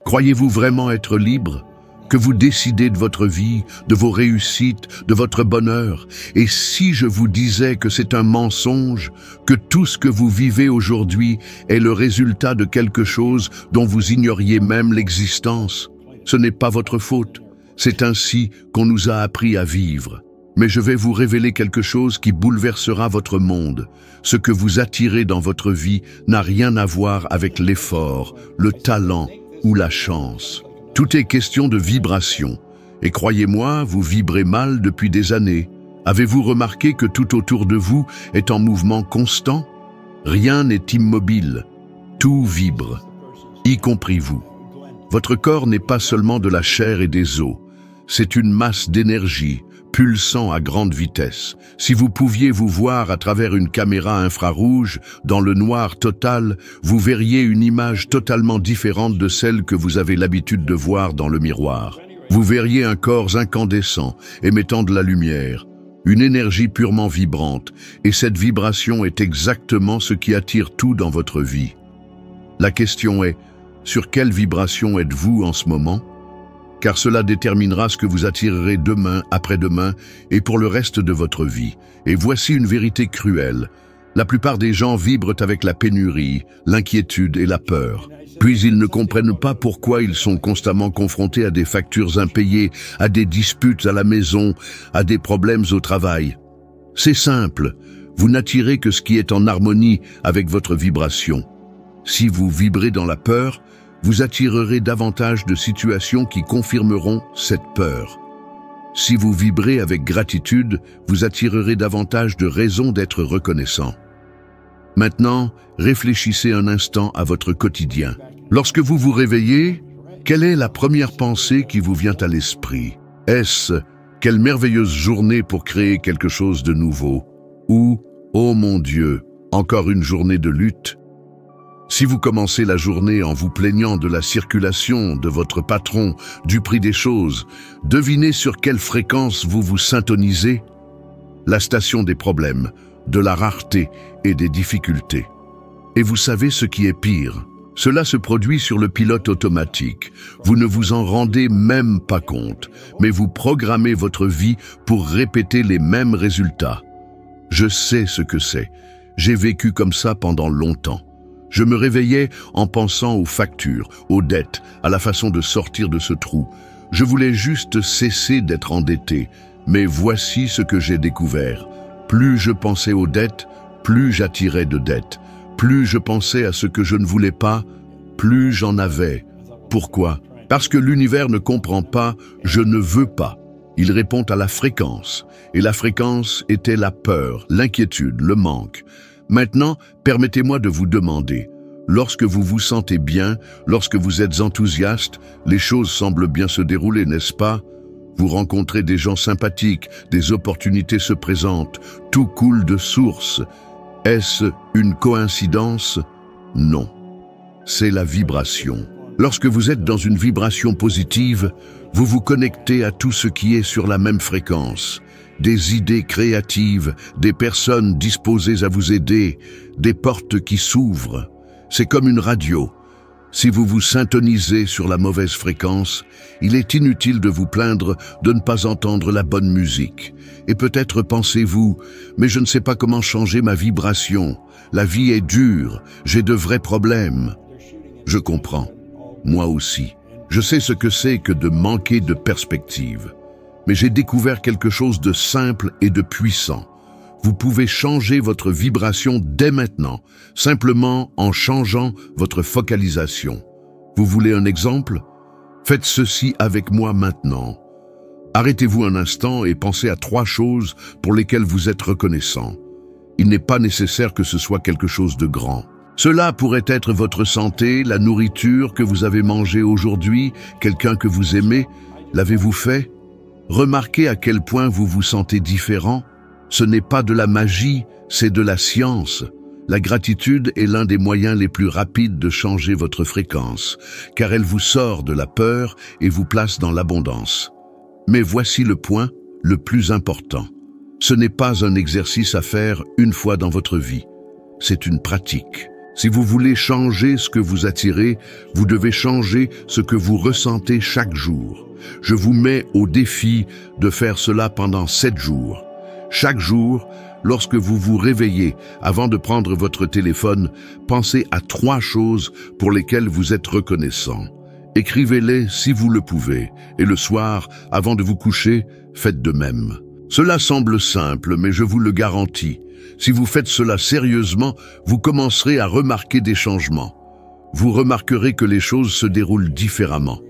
Croyez-vous vraiment être libre? Que vous décidez de votre vie, de vos réussites, de votre bonheur? Et si je vous disais que c'est un mensonge, que tout ce que vous vivez aujourd'hui est le résultat de quelque chose dont vous ignoriez même l'existence? Ce n'est pas votre faute. C'est ainsi qu'on nous a appris à vivre. Mais je vais vous révéler quelque chose qui bouleversera votre monde. Ce que vous attirez dans votre vie n'a rien à voir avec l'effort, le talent ou la chance. Tout est question de vibration. Et croyez-moi, vous vibrez mal depuis des années. Avez-vous remarqué que tout autour de vous est en mouvement constant? Rien n'est immobile. Tout vibre, y compris vous. Votre corps n'est pas seulement de la chair et des os. C'est une masse d'énergie, pulsant à grande vitesse. Si vous pouviez vous voir à travers une caméra infrarouge, dans le noir total, vous verriez une image totalement différente de celle que vous avez l'habitude de voir dans le miroir. Vous verriez un corps incandescent, émettant de la lumière, une énergie purement vibrante, et cette vibration est exactement ce qui attire tout dans votre vie. La question est, sur quelle vibration êtes-vous en ce moment ? Car cela déterminera ce que vous attirerez demain, après-demain et pour le reste de votre vie. Et voici une vérité cruelle. La plupart des gens vibrent avec la pénurie, l'inquiétude et la peur. Puis ils ne comprennent pas pourquoi ils sont constamment confrontés à des factures impayées, à des disputes à la maison, à des problèmes au travail. C'est simple, vous n'attirez que ce qui est en harmonie avec votre vibration. Si vous vibrez dans la peur, vous attirerez davantage de situations qui confirmeront cette peur. Si vous vibrez avec gratitude, vous attirerez davantage de raisons d'être reconnaissant. Maintenant, réfléchissez un instant à votre quotidien. Lorsque vous vous réveillez, quelle est la première pensée qui vous vient à l'esprit? Est-ce « Quelle merveilleuse journée pour créer quelque chose de nouveau » ou « Oh mon Dieu, encore une journée de lutte » ? Si vous commencez la journée en vous plaignant de la circulation, de votre patron, du prix des choses, devinez sur quelle fréquence vous vous syntonisez? La station des problèmes, de la rareté et des difficultés. Et vous savez ce qui est pire? Cela se produit sur le pilote automatique. Vous ne vous en rendez même pas compte, mais vous programmez votre vie pour répéter les mêmes résultats. Je sais ce que c'est. J'ai vécu comme ça pendant longtemps. Je me réveillais en pensant aux factures, aux dettes, à la façon de sortir de ce trou. Je voulais juste cesser d'être endetté. Mais voici ce que j'ai découvert. Plus je pensais aux dettes, plus j'attirais de dettes. Plus je pensais à ce que je ne voulais pas, plus j'en avais. Pourquoi? Parce que l'univers ne comprend pas « je ne veux pas ». Il répond à la fréquence. Et la fréquence était la peur, l'inquiétude, le manque. Maintenant, permettez-moi de vous demander, lorsque vous vous sentez bien, lorsque vous êtes enthousiaste, les choses semblent bien se dérouler, n'est-ce pas? Vous rencontrez des gens sympathiques, des opportunités se présentent, tout coule de source. Est-ce une coïncidence? Non. C'est la vibration. Lorsque vous êtes dans une vibration positive, vous vous connectez à tout ce qui est sur la même fréquence. Des idées créatives, des personnes disposées à vous aider, des portes qui s'ouvrent. C'est comme une radio. Si vous vous syntonisez sur la mauvaise fréquence, il est inutile de vous plaindre de ne pas entendre la bonne musique. Et peut-être pensez-vous, mais je ne sais pas comment changer ma vibration. La vie est dure, j'ai de vrais problèmes. Je comprends. Moi aussi. Je sais ce que c'est que de manquer de perspective. Mais j'ai découvert quelque chose de simple et de puissant. Vous pouvez changer votre vibration dès maintenant, simplement en changeant votre focalisation. Vous voulez un exemple? Faites ceci avec moi maintenant. Arrêtez-vous un instant et pensez à 3 choses pour lesquelles vous êtes reconnaissant. Il n'est pas nécessaire que ce soit quelque chose de grand. Cela pourrait être votre santé, la nourriture que vous avez mangée aujourd'hui, quelqu'un que vous aimez. L'avez-vous fait? Remarquez à quel point vous vous sentez différent. Ce n'est pas de la magie, c'est de la science. La gratitude est l'un des moyens les plus rapides de changer votre fréquence, car elle vous sort de la peur et vous place dans l'abondance. Mais voici le point le plus important. Ce n'est pas un exercice à faire une fois dans votre vie. C'est une pratique. Si vous voulez changer ce que vous attirez, vous devez changer ce que vous ressentez chaque jour. Je vous mets au défi de faire cela pendant 7 jours. Chaque jour, lorsque vous vous réveillez, avant de prendre votre téléphone, pensez à 3 choses pour lesquelles vous êtes reconnaissant. Écrivez-les si vous le pouvez, et le soir, avant de vous coucher, faites de même. Cela semble simple, mais je vous le garantis. Si vous faites cela sérieusement, vous commencerez à remarquer des changements. Vous remarquerez que les choses se déroulent différemment.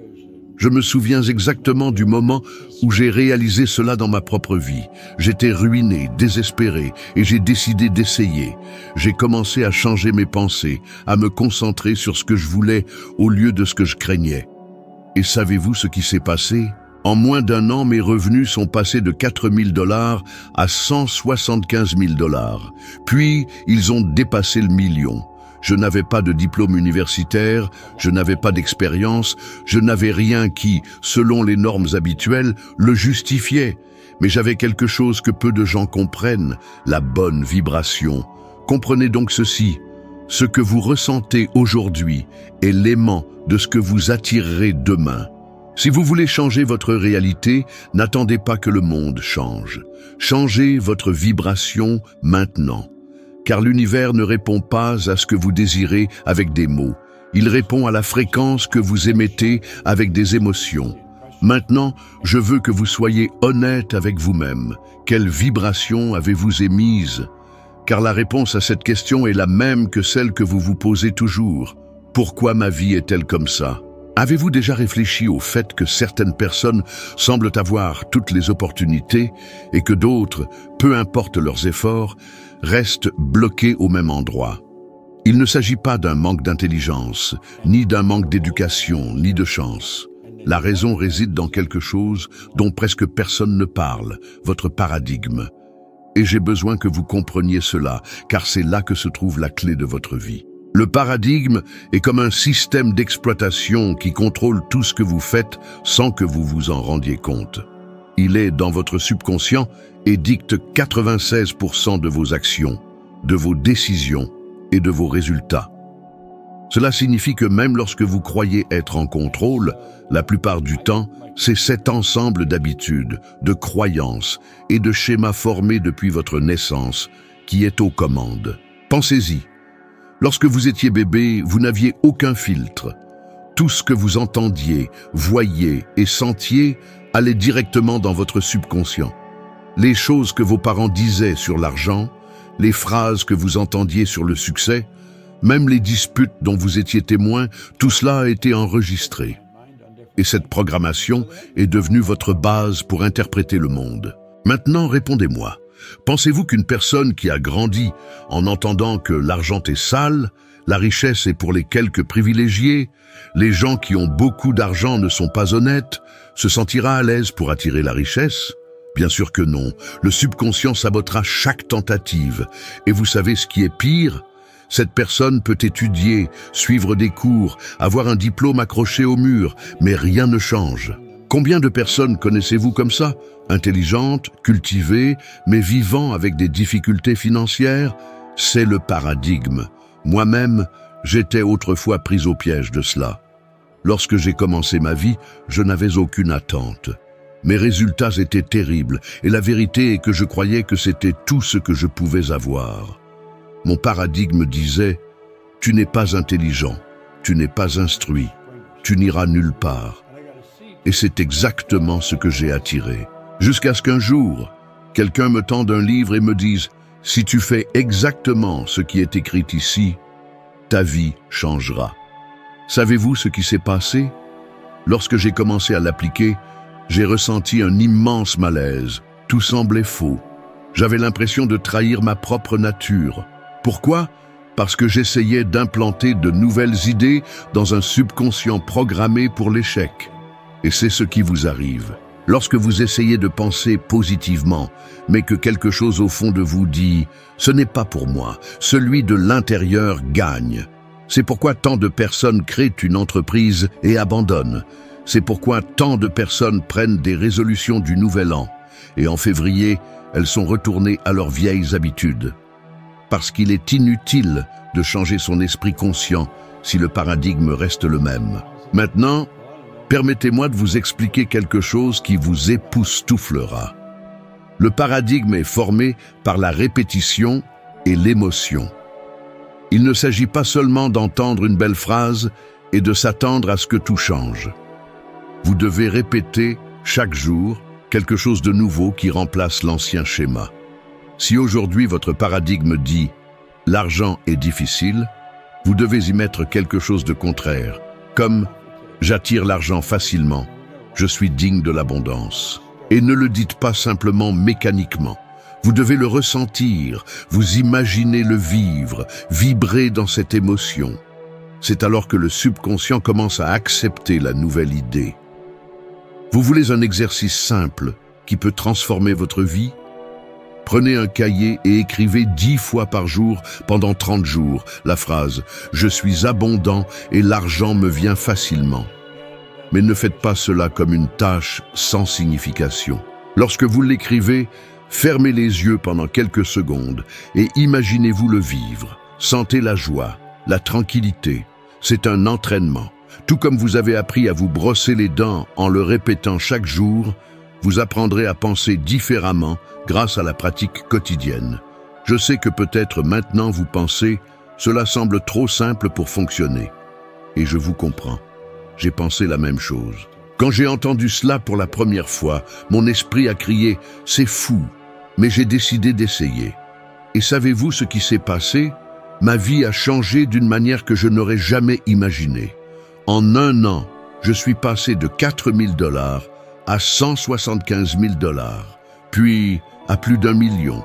Je me souviens exactement du moment où j'ai réalisé cela dans ma propre vie. J'étais ruiné, désespéré, et j'ai décidé d'essayer. J'ai commencé à changer mes pensées, à me concentrer sur ce que je voulais au lieu de ce que je craignais. Et savez-vous ce qui s'est passé ? En moins d'1 an, mes revenus sont passés de 4 000 $ à 175 000 $. Puis, ils ont dépassé le million. Je n'avais pas de diplôme universitaire, je n'avais pas d'expérience, je n'avais rien qui, selon les normes habituelles, le justifiait. Mais j'avais quelque chose que peu de gens comprennent, la bonne vibration. Comprenez donc ceci, ce que vous ressentez aujourd'hui est l'aimant de ce que vous attirerez demain. Si vous voulez changer votre réalité, n'attendez pas que le monde change. Changez votre vibration maintenant. Car l'univers ne répond pas à ce que vous désirez avec des mots. Il répond à la fréquence que vous émettez avec des émotions. Maintenant, je veux que vous soyez honnête avec vous-même. Quelle vibration avez-vous émise ? Car la réponse à cette question est la même que celle que vous vous posez toujours. Pourquoi ma vie est-elle comme ça ? Avez-vous déjà réfléchi au fait que certaines personnes semblent avoir toutes les opportunités et que d'autres, peu importe leurs efforts, restent bloquées au même endroit? Il ne s'agit pas d'un manque d'intelligence, ni d'un manque d'éducation, ni de chance. La raison réside dans quelque chose dont presque personne ne parle, votre paradigme. Et j'ai besoin que vous compreniez cela, car c'est là que se trouve la clé de votre vie. Le paradigme est comme un système d'exploitation qui contrôle tout ce que vous faites sans que vous vous en rendiez compte. Il est dans votre subconscient et dicte 96% de vos actions, de vos décisions et de vos résultats. Cela signifie que même lorsque vous croyez être en contrôle, la plupart du temps, c'est cet ensemble d'habitudes, de croyances et de schémas formés depuis votre naissance qui est aux commandes. Pensez-y. Lorsque vous étiez bébé, vous n'aviez aucun filtre. Tout ce que vous entendiez, voyiez et sentiez allait directement dans votre subconscient. Les choses que vos parents disaient sur l'argent, les phrases que vous entendiez sur le succès, même les disputes dont vous étiez témoin, tout cela a été enregistré. Et cette programmation est devenue votre base pour interpréter le monde. Maintenant, répondez-moi. Pensez-vous qu'une personne qui a grandi en entendant que l'argent est sale, la richesse est pour les quelques privilégiés, les gens qui ont beaucoup d'argent ne sont pas honnêtes, se sentira à l'aise pour attirer la richesse? Bien sûr que non. Le subconscient sabotera chaque tentative. Et vous savez ce qui est pire? Cette personne peut étudier, suivre des cours, avoir un diplôme accroché au mur, mais rien ne change. Combien de personnes connaissez-vous comme ça? Intelligentes, cultivées, mais vivant avec des difficultés financières? C'est le paradigme. Moi-même, j'étais autrefois pris au piège de cela. Lorsque j'ai commencé ma vie, je n'avais aucune attente. Mes résultats étaient terribles, et la vérité est que je croyais que c'était tout ce que je pouvais avoir. Mon paradigme disait « Tu n'es pas intelligent, tu n'es pas instruit, tu n'iras nulle part ». Et c'est exactement ce que j'ai attiré. Jusqu'à ce qu'un jour, quelqu'un me tende un livre et me dise « Si tu fais exactement ce qui est écrit ici, ta vie changera ». Savez-vous ce qui s'est passé? Lorsque j'ai commencé à l'appliquer, j'ai ressenti un immense malaise. Tout semblait faux. J'avais l'impression de trahir ma propre nature. Pourquoi? Parce que j'essayais d'implanter de nouvelles idées dans un subconscient programmé pour l'échec. Et c'est ce qui vous arrive. Lorsque vous essayez de penser positivement, mais que quelque chose au fond de vous dit « Ce n'est pas pour moi, celui de l'intérieur gagne ». C'est pourquoi tant de personnes créent une entreprise et abandonnent. C'est pourquoi tant de personnes prennent des résolutions du nouvel an. Et en février, elles sont retournées à leurs vieilles habitudes. parce qu'il est inutile de changer son esprit conscient si le paradigme reste le même. Maintenant, permettez-moi de vous expliquer quelque chose qui vous époustouflera. Le paradigme est formé par la répétition et l'émotion. Il ne s'agit pas seulement d'entendre une belle phrase et de s'attendre à ce que tout change. Vous devez répéter chaque jour quelque chose de nouveau qui remplace l'ancien schéma. Si aujourd'hui votre paradigme dit « l'argent est difficile », vous devez y mettre quelque chose de contraire, comme « j'attire l'argent facilement, je suis digne de l'abondance ». Et ne le dites pas simplement mécaniquement. Vous devez le ressentir, vous imaginez le vivre, vibrer dans cette émotion. C'est alors que le subconscient commence à accepter la nouvelle idée. Vous voulez un exercice simple qui peut transformer votre vie? Prenez un cahier et écrivez 10 fois par jour pendant 30 jours la phrase « Je suis abondant et l'argent me vient facilement ». Mais ne faites pas cela comme une tâche sans signification. Lorsque vous l'écrivez, fermez les yeux pendant quelques secondes et imaginez-vous le vivre. Sentez la joie, la tranquillité. C'est un entraînement. Tout comme vous avez appris à vous brosser les dents en le répétant chaque jour, vous apprendrez à penser différemment grâce à la pratique quotidienne. Je sais que peut-être maintenant vous pensez « cela semble trop simple pour fonctionner ». Et je vous comprends. J'ai pensé la même chose. Quand j'ai entendu cela pour la première fois, mon esprit a crié « c'est fou », mais j'ai décidé d'essayer. Et savez-vous ce qui s'est passé? Ma vie a changé d'une manière que je n'aurais jamais imaginée. En un an, je suis passé de 4 000 $ à 175 000 $, puis à plus d'1 million.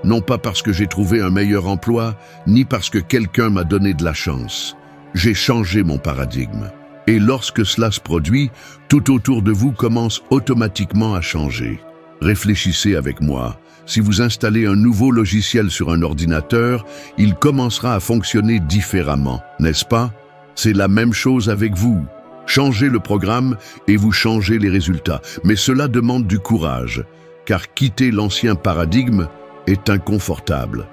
Non pas parce que j'ai trouvé un meilleur emploi, ni parce que quelqu'un m'a donné de la chance. J'ai changé mon paradigme. Et lorsque cela se produit, tout autour de vous commence automatiquement à changer. Réfléchissez avec moi. Si vous installez un nouveau logiciel sur un ordinateur, il commencera à fonctionner différemment, n'est-ce pas? C'est la même chose avec vous. Changez le programme et vous changez les résultats. Mais cela demande du courage, car quitter l'ancien paradigme est inconfortable.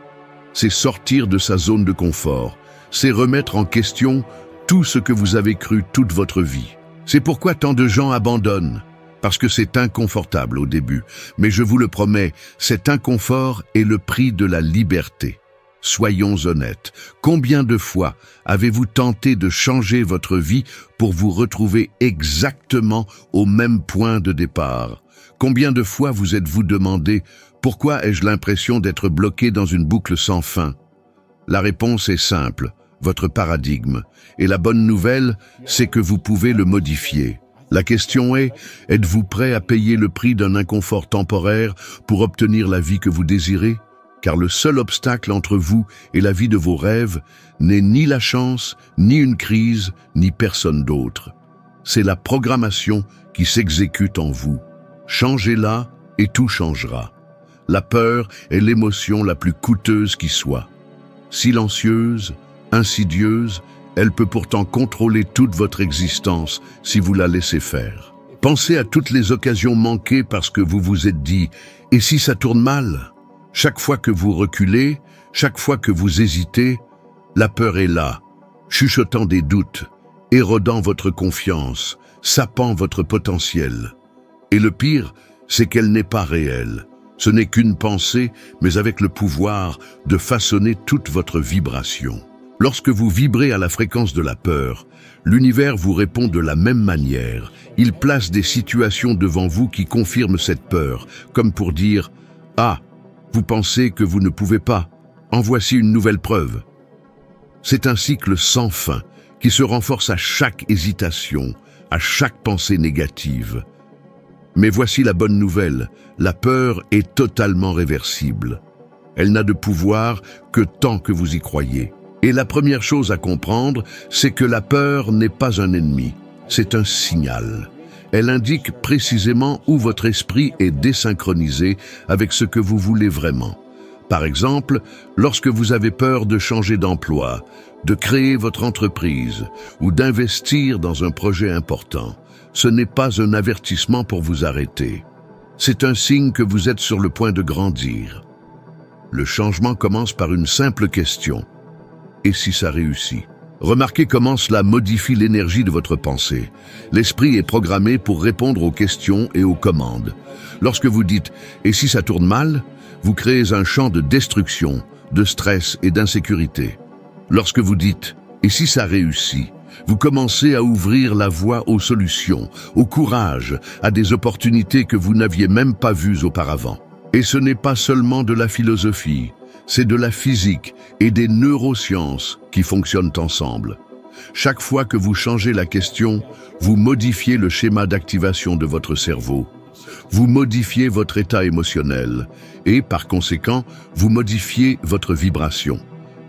C'est sortir de sa zone de confort. C'est remettre en question tout ce que vous avez cru toute votre vie. C'est pourquoi tant de gens abandonnent, parce que c'est inconfortable au début. Mais je vous le promets, cet inconfort est le prix de la liberté. Soyons honnêtes, combien de fois avez-vous tenté de changer votre vie pour vous retrouver exactement au même point de départ? Combien de fois vous êtes-vous demandé « Pourquoi ai-je l'impression d'être bloqué dans une boucle sans fin ?» La réponse est simple, votre paradigme. Et la bonne nouvelle, c'est que vous pouvez le modifier. La question est, êtes-vous prêt à payer le prix d'un inconfort temporaire pour obtenir la vie que vous désirez? Car le seul obstacle entre vous et la vie de vos rêves n'est ni la chance, ni une crise, ni personne d'autre. C'est la programmation qui s'exécute en vous. Changez-la et tout changera. La peur est l'émotion la plus coûteuse qui soit. Silencieuse, insidieuse, elle peut pourtant contrôler toute votre existence si vous la laissez faire. Pensez à toutes les occasions manquées parce que vous vous êtes dit « Et si ça tourne mal ?» Chaque fois que vous reculez, chaque fois que vous hésitez, la peur est là, chuchotant des doutes, érodant votre confiance, sapant votre potentiel. Et le pire, c'est qu'elle n'est pas réelle. Ce n'est qu'une pensée, mais avec le pouvoir de façonner toute votre vibration. Lorsque vous vibrez à la fréquence de la peur, l'univers vous répond de la même manière. Il place des situations devant vous qui confirment cette peur, comme pour dire « Ah, vous pensez que vous ne pouvez pas, en voici une nouvelle preuve. » C'est un cycle sans fin qui se renforce à chaque hésitation, à chaque pensée négative. Mais voici la bonne nouvelle, la peur est totalement réversible. Elle n'a de pouvoir que tant que vous y croyez. Et la première chose à comprendre, c'est que la peur n'est pas un ennemi, c'est un signal. Elle indique précisément où votre esprit est désynchronisé avec ce que vous voulez vraiment. Par exemple, lorsque vous avez peur de changer d'emploi, de créer votre entreprise ou d'investir dans un projet important, ce n'est pas un avertissement pour vous arrêter. C'est un signe que vous êtes sur le point de grandir. Le changement commence par une simple question. Et si ça réussit? Remarquez comment cela modifie l'énergie de votre pensée. L'esprit est programmé pour répondre aux questions et aux commandes. Lorsque vous dites « et si ça tourne mal ?», vous créez un champ de destruction, de stress et d'insécurité. Lorsque vous dites « et si ça réussit ?», vous commencez à ouvrir la voie aux solutions, au courage, à des opportunités que vous n'aviez même pas vues auparavant. Et ce n'est pas seulement de la philosophie, c'est de la physique et des neurosciences qui fonctionnent ensemble. Chaque fois que vous changez la question, vous modifiez le schéma d'activation de votre cerveau. Vous modifiez votre état émotionnel et, par conséquent, vous modifiez votre vibration.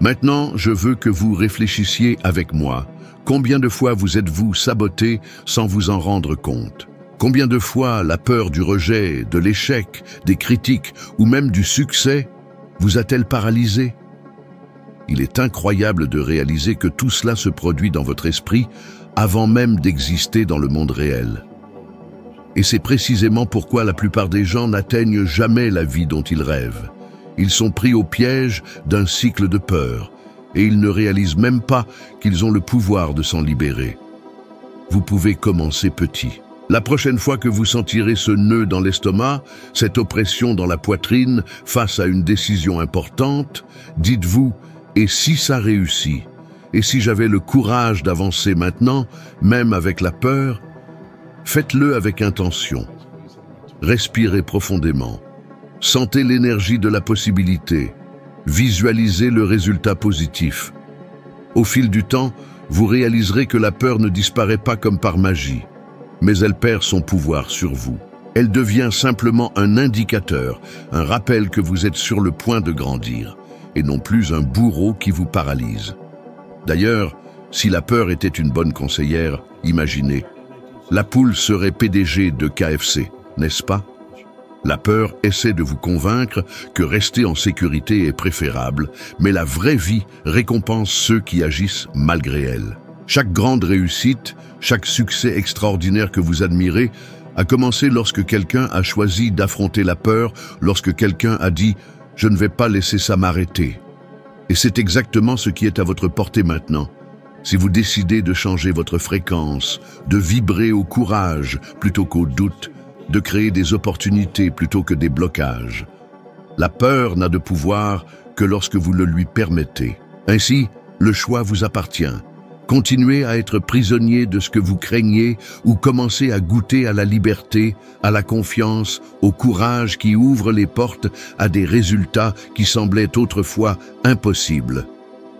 Maintenant, je veux que vous réfléchissiez avec moi. Combien de fois vous êtes-vous saboté sans vous en rendre compte? Combien de fois la peur du rejet, de l'échec, des critiques ou même du succès vous a-t-elle paralysé? Il est incroyable de réaliser que tout cela se produit dans votre esprit avant même d'exister dans le monde réel. Et c'est précisément pourquoi la plupart des gens n'atteignent jamais la vie dont ils rêvent. Ils sont pris au piège d'un cycle de peur et ils ne réalisent même pas qu'ils ont le pouvoir de s'en libérer. Vous pouvez commencer petit. La prochaine fois que vous sentirez ce nœud dans l'estomac, cette oppression dans la poitrine face à une décision importante, dites-vous « et si ça réussit ? Et si j'avais le courage d'avancer maintenant, même avec la peur ?» Faites-le avec intention. Respirez profondément. Sentez l'énergie de la possibilité. Visualisez le résultat positif. Au fil du temps, vous réaliserez que la peur ne disparaît pas comme par magie, mais elle perd son pouvoir sur vous. Elle devient simplement un indicateur, un rappel que vous êtes sur le point de grandir, et non plus un bourreau qui vous paralyse. D'ailleurs, si la peur était une bonne conseillère, imaginez, la poule serait PDG de KFC, n'est-ce pas? La peur essaie de vous convaincre que rester en sécurité est préférable, mais la vraie vie récompense ceux qui agissent malgré elle. Chaque grande réussite, chaque succès extraordinaire que vous admirez, a commencé lorsque quelqu'un a choisi d'affronter la peur, lorsque quelqu'un a dit « je ne vais pas laisser ça m'arrêter ». Et c'est exactement ce qui est à votre portée maintenant. Si vous décidez de changer votre fréquence, de vibrer au courage plutôt qu'au doute, de créer des opportunités plutôt que des blocages. La peur n'a de pouvoir que lorsque vous le lui permettez. Ainsi, le choix vous appartient. Continuez à être prisonnier de ce que vous craignez ou commencez à goûter à la liberté, à la confiance, au courage qui ouvre les portes à des résultats qui semblaient autrefois impossibles.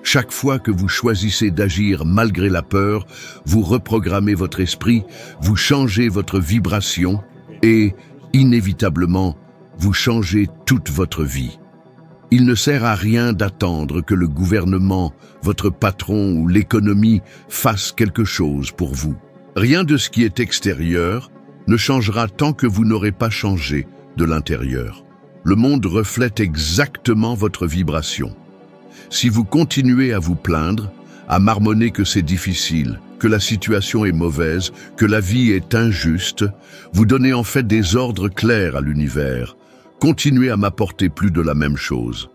Chaque fois que vous choisissez d'agir malgré la peur, vous reprogrammez votre esprit, vous changez votre vibration et, inévitablement, vous changez toute votre vie. Il ne sert à rien d'attendre que le gouvernement, votre patron ou l'économie fassent quelque chose pour vous. Rien de ce qui est extérieur ne changera tant que vous n'aurez pas changé de l'intérieur. Le monde reflète exactement votre vibration. Si vous continuez à vous plaindre, à marmonner que c'est difficile, que la situation est mauvaise, que la vie est injuste, vous donnez en fait des ordres clairs à l'univers. Continuez à m'apporter plus de la même chose.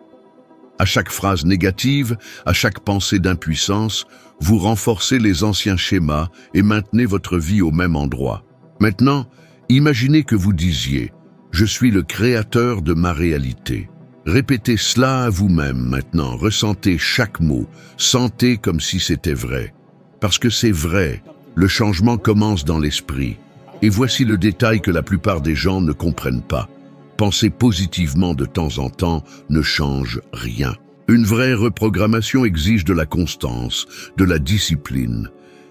À chaque phrase négative, à chaque pensée d'impuissance, vous renforcez les anciens schémas et maintenez votre vie au même endroit. Maintenant, imaginez que vous disiez « Je suis le créateur de ma réalité ». Répétez cela à vous-même maintenant, ressentez chaque mot, sentez comme si c'était vrai. Parce que c'est vrai, le changement commence dans l'esprit. Et voici le détail que la plupart des gens ne comprennent pas. Penser positivement de temps en temps ne change rien. Une vraie reprogrammation exige de la constance, de la discipline.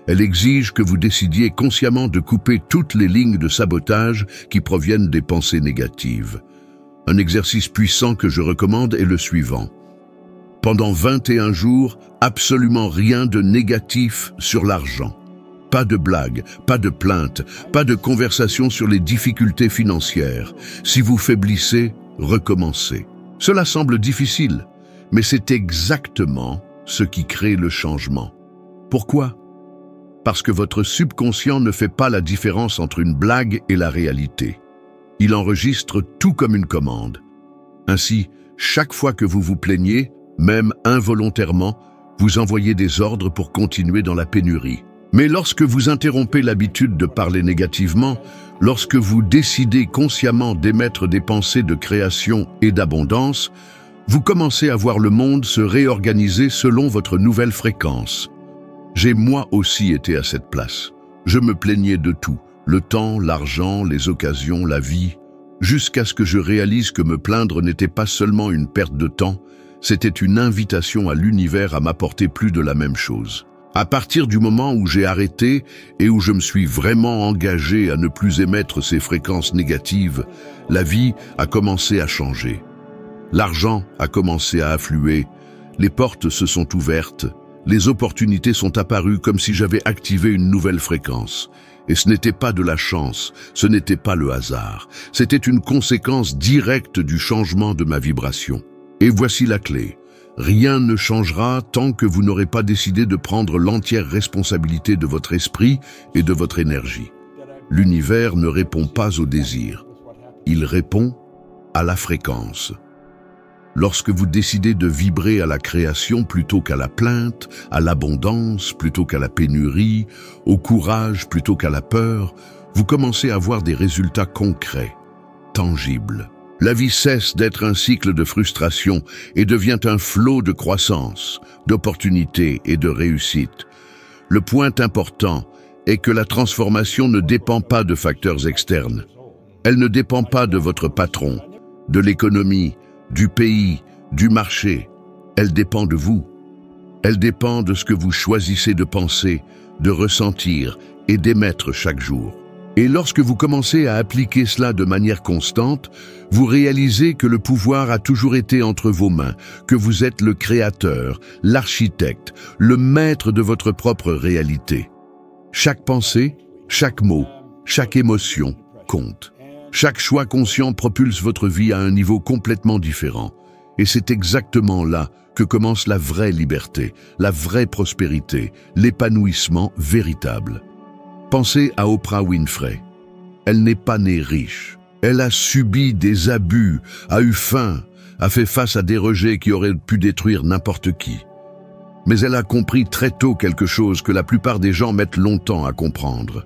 Elle exige que vous décidiez consciemment de couper toutes les lignes de sabotage qui proviennent des pensées négatives. Un exercice puissant que je recommande est le suivant. Pendant 21 jours, absolument rien de négatif sur l'argent. Pas de blagues, pas de plaintes, pas de conversation sur les difficultés financières. Si vous faiblissez, recommencez. Cela semble difficile, mais c'est exactement ce qui crée le changement. Pourquoi? Parce que votre subconscient ne fait pas la différence entre une blague et la réalité. Il enregistre tout comme une commande. Ainsi, Chaque fois que vous vous plaignez, même involontairement, vous envoyez des ordres pour continuer dans la pénurie. Mais lorsque vous interrompez l'habitude de parler négativement, lorsque vous décidez consciemment d'émettre des pensées de création et d'abondance, vous commencez à voir le monde se réorganiser selon votre nouvelle fréquence. J'ai moi aussi été à cette place. Je me plaignais de tout, le temps, l'argent, les occasions, la vie, jusqu'à ce que je réalise que me plaindre n'était pas seulement une perte de temps, c'était une invitation à l'univers à m'apporter plus de la même chose. À partir du moment où j'ai arrêté et où je me suis vraiment engagé à ne plus émettre ces fréquences négatives, la vie a commencé à changer. L'argent a commencé à affluer, les portes se sont ouvertes, les opportunités sont apparues comme si j'avais activé une nouvelle fréquence. Et ce n'était pas de la chance, ce n'était pas le hasard, c'était une conséquence directe du changement de ma vibration. Et voici la clé. Rien ne changera tant que vous n'aurez pas décidé de prendre l'entière responsabilité de votre esprit et de votre énergie. L'univers ne répond pas au désir, il répond à la fréquence. Lorsque vous décidez de vibrer à la création plutôt qu'à la plainte, à l'abondance plutôt qu'à la pénurie, au courage plutôt qu'à la peur, vous commencez à voir des résultats concrets, tangibles. La vie cesse d'être un cycle de frustration et devient un flot de croissance, d'opportunités et de réussite. Le point important est que la transformation ne dépend pas de facteurs externes. Elle ne dépend pas de votre patron, de l'économie, du pays, du marché. Elle dépend de vous. Elle dépend de ce que vous choisissez de penser, de ressentir et d'émettre chaque jour. Et lorsque vous commencez à appliquer cela de manière constante, vous réalisez que le pouvoir a toujours été entre vos mains, que vous êtes le créateur, l'architecte, le maître de votre propre réalité. Chaque pensée, chaque mot, chaque émotion compte. Chaque choix conscient propulse votre vie à un niveau complètement différent. Et c'est exactement là que commence la vraie liberté, la vraie prospérité, l'épanouissement véritable. Pensez à Oprah Winfrey. Elle n'est pas née riche. Elle a subi des abus, a eu faim, a fait face à des rejets qui auraient pu détruire n'importe qui. Mais elle a compris très tôt quelque chose que la plupart des gens mettent longtemps à comprendre.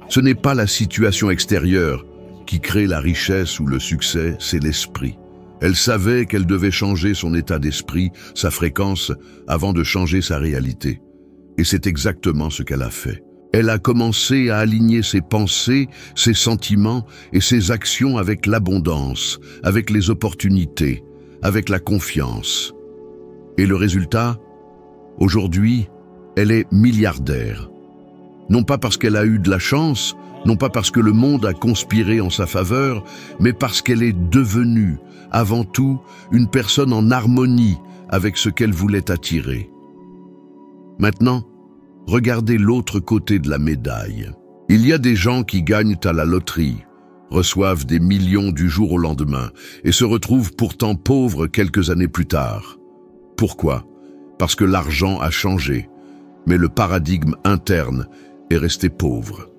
Ce n'est pas la situation extérieure qui crée la richesse ou le succès, c'est l'esprit. Elle savait qu'elle devait changer son état d'esprit, sa fréquence, avant de changer sa réalité. Et c'est exactement ce qu'elle a fait. Elle a commencé à aligner ses pensées, ses sentiments et ses actions avec l'abondance, avec les opportunités, avec la confiance. Et le résultat? Aujourd'hui, elle est milliardaire. Non pas parce qu'elle a eu de la chance, non pas parce que le monde a conspiré en sa faveur, mais parce qu'elle est devenue, avant tout, une personne en harmonie avec ce qu'elle voulait attirer. Maintenant, regardez l'autre côté de la médaille. Il y a des gens qui gagnent à la loterie, reçoivent des millions du jour au lendemain et se retrouvent pourtant pauvres quelques années plus tard. Pourquoi? Parce que l'argent a changé, mais le paradigme interne est resté pauvre.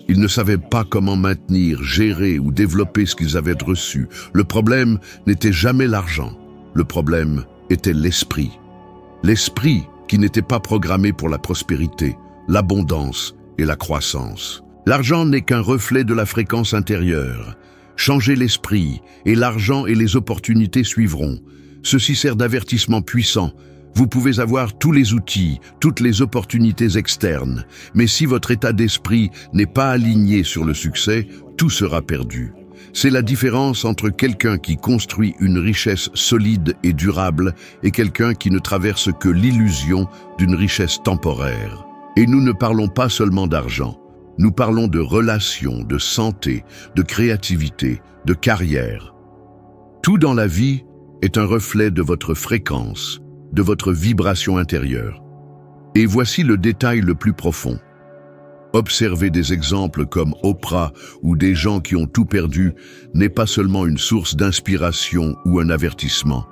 Ils ne savaient pas comment maintenir, gérer ou développer ce qu'ils avaient reçu. Le problème n'était jamais l'argent. Le problème était l'esprit. L'esprit qui n'était pas programmé pour la prospérité, l'abondance et la croissance. L'argent n'est qu'un reflet de la fréquence intérieure. Changez l'esprit et l'argent et les opportunités suivront. Ceci sert d'avertissement puissant. Vous pouvez avoir tous les outils, toutes les opportunités externes, mais si votre état d'esprit n'est pas aligné sur le succès, tout sera perdu. C'est la différence entre quelqu'un qui construit une richesse solide et durable et quelqu'un qui ne traverse que l'illusion d'une richesse temporaire. Et nous ne parlons pas seulement d'argent, nous parlons de relations, de santé, de créativité, de carrière. Tout dans la vie est un reflet de votre fréquence, de votre vibration intérieure. Et voici le détail le plus profond. Observer des exemples comme Oprah ou des gens qui ont tout perdu n'est pas seulement une source d'inspiration ou un avertissement.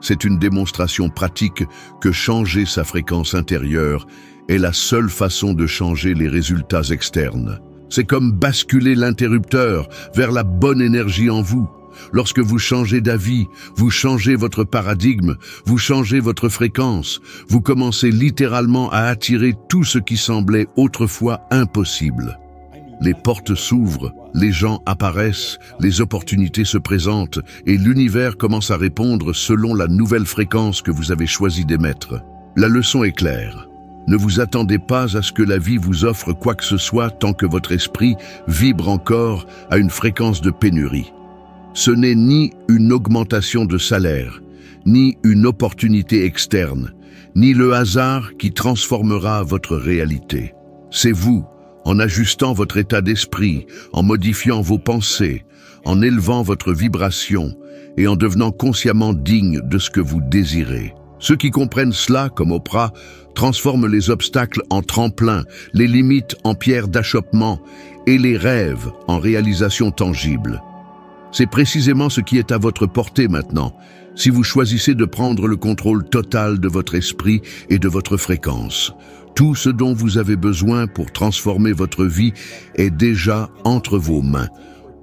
C'est une démonstration pratique que changer sa fréquence intérieure est la seule façon de changer les résultats externes. C'est comme basculer l'interrupteur vers la bonne énergie en vous. Lorsque vous changez d'avis, vous changez votre paradigme, vous changez votre fréquence, vous commencez littéralement à attirer tout ce qui semblait autrefois impossible. Les portes s'ouvrent, les gens apparaissent, les opportunités se présentent et l'univers commence à répondre selon la nouvelle fréquence que vous avez choisi d'émettre. La leçon est claire. Ne vous attendez pas à ce que la vie vous offre quoi que ce soit tant que votre esprit vibre encore à une fréquence de pénurie. Ce n'est ni une augmentation de salaire, ni une opportunité externe, ni le hasard qui transformera votre réalité. C'est vous, en ajustant votre état d'esprit, en modifiant vos pensées, en élevant votre vibration et en devenant consciemment digne de ce que vous désirez. Ceux qui comprennent cela, comme Oprah, transforment les obstacles en tremplins, les limites en pierres d'achoppement et les rêves en réalisations tangibles. C'est précisément ce qui est à votre portée maintenant, si vous choisissez de prendre le contrôle total de votre esprit et de votre fréquence. Tout ce dont vous avez besoin pour transformer votre vie est déjà entre vos mains.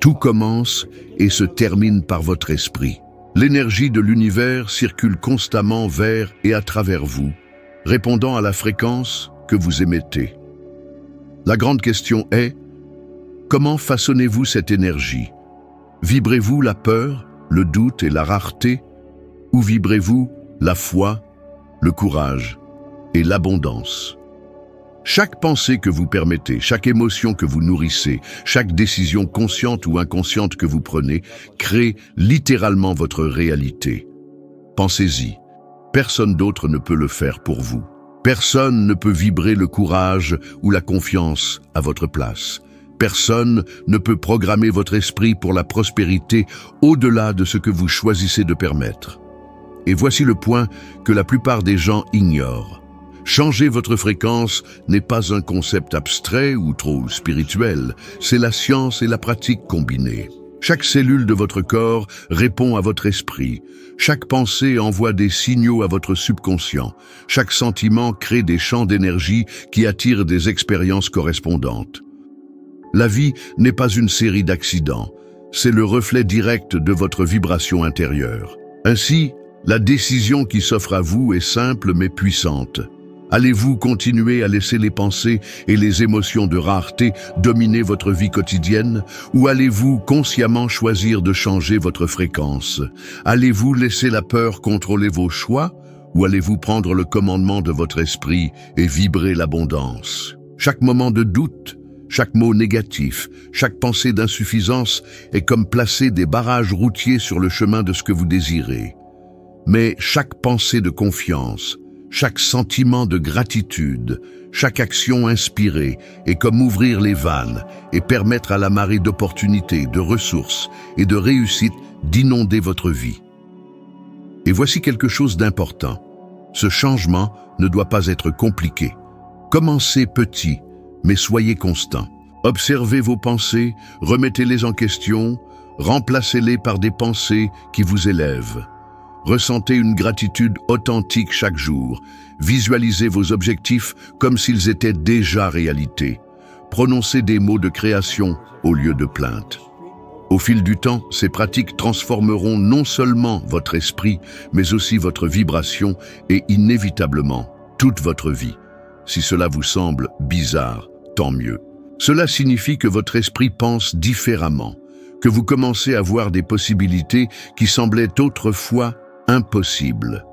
Tout commence et se termine par votre esprit. L'énergie de l'univers circule constamment vers et à travers vous, répondant à la fréquence que vous émettez. La grande question est, comment façonnez-vous cette énergie? Vibrez-vous la peur, le doute et la rareté? Ou vibrez-vous la foi, le courage et l'abondance? Chaque pensée que vous permettez, chaque émotion que vous nourrissez, chaque décision consciente ou inconsciente que vous prenez, crée littéralement votre réalité. Pensez-y, personne d'autre ne peut le faire pour vous. Personne ne peut vibrer le courage ou la confiance à votre place. Personne ne peut programmer votre esprit pour la prospérité au-delà de ce que vous choisissez de permettre. Et voici le point que la plupart des gens ignorent. Changer votre fréquence n'est pas un concept abstrait ou trop spirituel, c'est la science et la pratique combinées. Chaque cellule de votre corps répond à votre esprit. Chaque pensée envoie des signaux à votre subconscient. Chaque sentiment crée des champs d'énergie qui attirent des expériences correspondantes. La vie n'est pas une série d'accidents, c'est le reflet direct de votre vibration intérieure. Ainsi, la décision qui s'offre à vous est simple mais puissante. Allez-vous continuer à laisser les pensées et les émotions de rareté dominer votre vie quotidienne ou allez-vous consciemment choisir de changer votre fréquence? Allez-vous laisser la peur contrôler vos choix ou allez-vous prendre le commandement de votre esprit et vibrer l'abondance? Chaque moment de doute, chaque mot négatif, chaque pensée d'insuffisance est comme placer des barrages routiers sur le chemin de ce que vous désirez. Mais chaque pensée de confiance, chaque sentiment de gratitude, chaque action inspirée est comme ouvrir les vannes et permettre à la marée d'opportunités, de ressources et de réussite d'inonder votre vie. Et voici quelque chose d'important. Ce changement ne doit pas être compliqué. Commencez petit, mais soyez constant. Observez vos pensées, remettez-les en question, remplacez-les par des pensées qui vous élèvent. Ressentez une gratitude authentique chaque jour. Visualisez vos objectifs comme s'ils étaient déjà réalité. Prononcez des mots de création au lieu de plainte. Au fil du temps, ces pratiques transformeront non seulement votre esprit, mais aussi votre vibration et inévitablement toute votre vie. Si cela vous semble bizarre, tant mieux. Cela signifie que votre esprit pense différemment, que vous commencez à voir des possibilités qui semblaient autrefois impossible.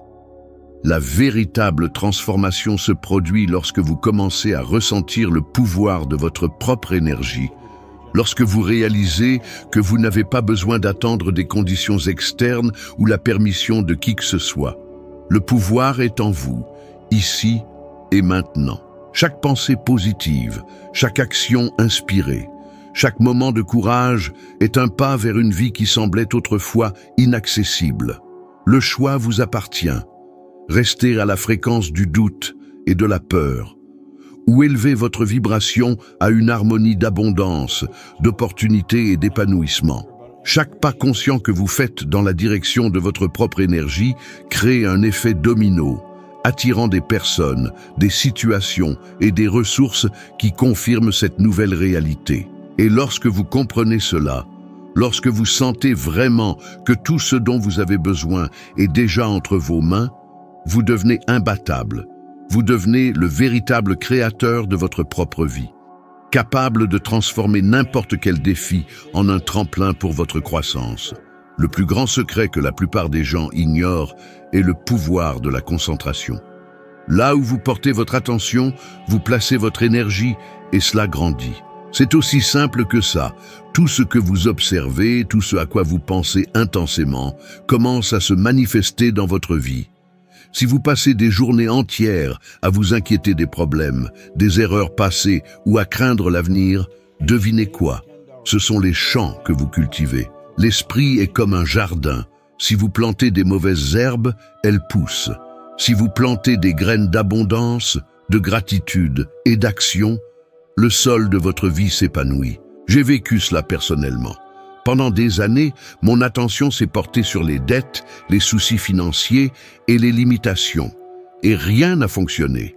La véritable transformation se produit lorsque vous commencez à ressentir le pouvoir de votre propre énergie, lorsque vous réalisez que vous n'avez pas besoin d'attendre des conditions externes ou la permission de qui que ce soit. Le pouvoir est en vous, ici et maintenant. Chaque pensée positive, chaque action inspirée, chaque moment de courage est un pas vers une vie qui semblait autrefois inaccessible. Le choix vous appartient. Restez à la fréquence du doute et de la peur, ou élevez votre vibration à une harmonie d'abondance, d'opportunité et d'épanouissement. Chaque pas conscient que vous faites dans la direction de votre propre énergie crée un effet domino, attirant des personnes, des situations et des ressources qui confirment cette nouvelle réalité. Et lorsque vous comprenez cela, Lorsque vous sentez vraiment que tout ce dont vous avez besoin est déjà entre vos mains, vous devenez imbattable. Vous devenez le véritable créateur de votre propre vie, capable de transformer n'importe quel défi en un tremplin pour votre croissance. Le plus grand secret que la plupart des gens ignorent est le pouvoir de la concentration. Là où vous portez votre attention, vous placez votre énergie et cela grandit. C'est aussi simple que ça. Tout ce que vous observez, tout ce à quoi vous pensez intensément, commence à se manifester dans votre vie. Si vous passez des journées entières à vous inquiéter des problèmes, des erreurs passées ou à craindre l'avenir, devinez quoi? Ce sont les champs que vous cultivez. L'esprit est comme un jardin. Si vous plantez des mauvaises herbes, elles poussent. Si vous plantez des graines d'abondance, de gratitude et d'action, le sol de votre vie s'épanouit. J'ai vécu cela personnellement. Pendant des années, mon attention s'est portée sur les dettes, les soucis financiers et les limitations. Et rien n'a fonctionné,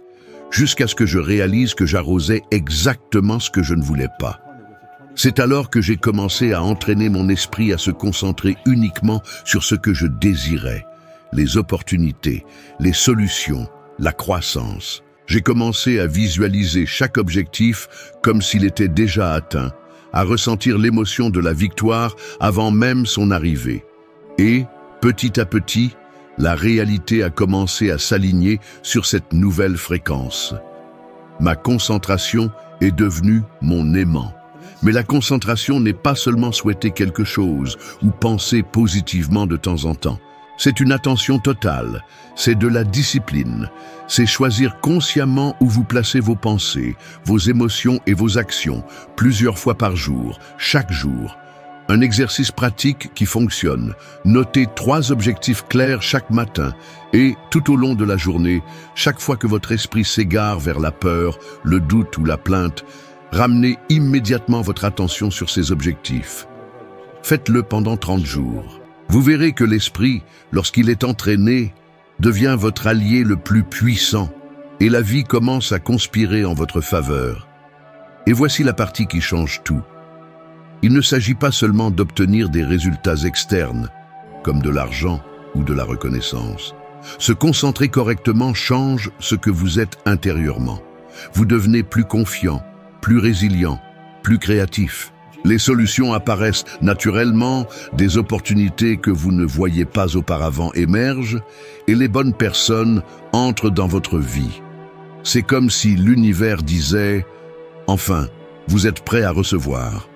jusqu'à ce que je réalise que j'arrosais exactement ce que je ne voulais pas. C'est alors que j'ai commencé à entraîner mon esprit à se concentrer uniquement sur ce que je désirais, les opportunités, les solutions, la croissance. J'ai commencé à visualiser chaque objectif comme s'il était déjà atteint, à ressentir l'émotion de la victoire avant même son arrivée. Et, petit à petit, la réalité a commencé à s'aligner sur cette nouvelle fréquence. Ma concentration est devenue mon aimant. Mais la concentration n'est pas seulement souhaiter quelque chose ou penser positivement de temps en temps. C'est une attention totale, c'est de la discipline, c'est choisir consciemment où vous placez vos pensées, vos émotions et vos actions, plusieurs fois par jour, chaque jour. Un exercice pratique qui fonctionne. Notez 3 objectifs clairs chaque matin et, tout au long de la journée, chaque fois que votre esprit s'égare vers la peur, le doute ou la plainte, ramenez immédiatement votre attention sur ces objectifs. Faites-le pendant 30 jours. Vous verrez que l'esprit, lorsqu'il est entraîné, devient votre allié le plus puissant et la vie commence à conspirer en votre faveur. Et voici la partie qui change tout. Il ne s'agit pas seulement d'obtenir des résultats externes, comme de l'argent ou de la reconnaissance. Se concentrer correctement change ce que vous êtes intérieurement. Vous devenez plus confiant, plus résilient, plus créatif. Les solutions apparaissent naturellement, des opportunités que vous ne voyiez pas auparavant émergent et les bonnes personnes entrent dans votre vie. C'est comme si l'univers disait « Enfin, vous êtes prêt à recevoir ».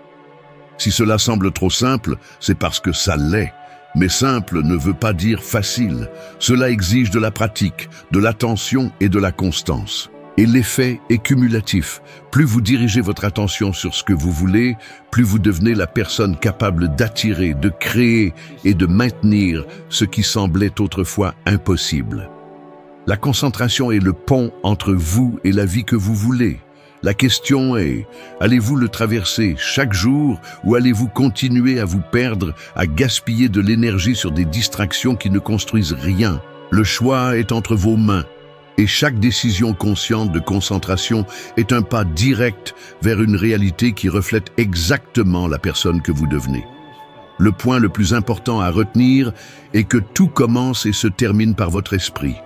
Si cela semble trop simple, c'est parce que ça l'est. Mais simple ne veut pas dire facile. Cela exige de la pratique, de l'attention et de la constance. Et l'effet est cumulatif. Plus vous dirigez votre attention sur ce que vous voulez, plus vous devenez la personne capable d'attirer, de créer et de maintenir ce qui semblait autrefois impossible. La concentration est le pont entre vous et la vie que vous voulez. La question est, allez-vous le traverser chaque jour ou allez-vous continuer à vous perdre, à gaspiller de l'énergie sur des distractions qui ne construisent rien? Le choix est entre vos mains. Et chaque décision consciente de concentration est un pas direct vers une réalité qui reflète exactement la personne que vous devenez. Le point le plus important à retenir est que tout commence et se termine par votre esprit.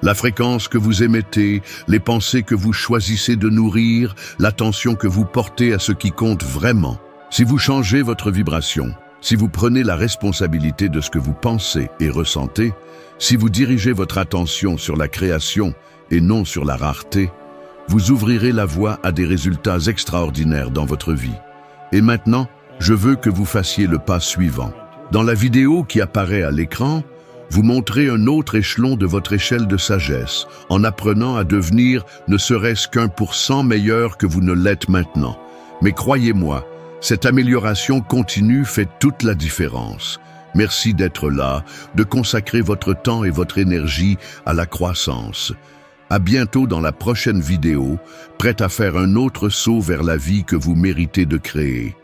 La fréquence que vous émettez, les pensées que vous choisissez de nourrir, l'attention que vous portez à ce qui compte vraiment. Si vous changez votre vibration, si vous prenez la responsabilité de ce que vous pensez et ressentez, si vous dirigez votre attention sur la création et non sur la rareté, vous ouvrirez la voie à des résultats extraordinaires dans votre vie. Et maintenant, je veux que vous fassiez le pas suivant. Dans la vidéo qui apparaît à l'écran, vous montrez un autre échelon de votre échelle de sagesse, en apprenant à devenir ne serait-ce qu'1% meilleur que vous ne l'êtes maintenant. Mais croyez-moi, cette amélioration continue fait toute la différence. Merci d'être là, de consacrer votre temps et votre énergie à la croissance. À bientôt dans la prochaine vidéo, prête à faire un autre saut vers la vie que vous méritez de créer.